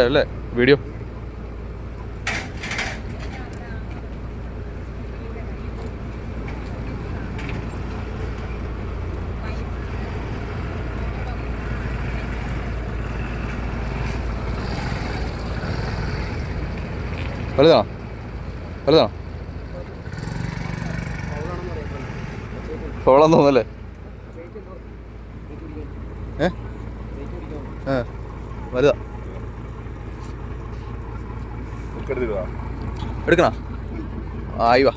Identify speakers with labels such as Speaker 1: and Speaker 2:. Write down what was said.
Speaker 1: അല്ലേ വീഡിയോ വലുതാണോ വലുതാണോ സോളാന്ന് തോന്നല്ലേ വലുതാ എടുക്കണോ ആയി വാ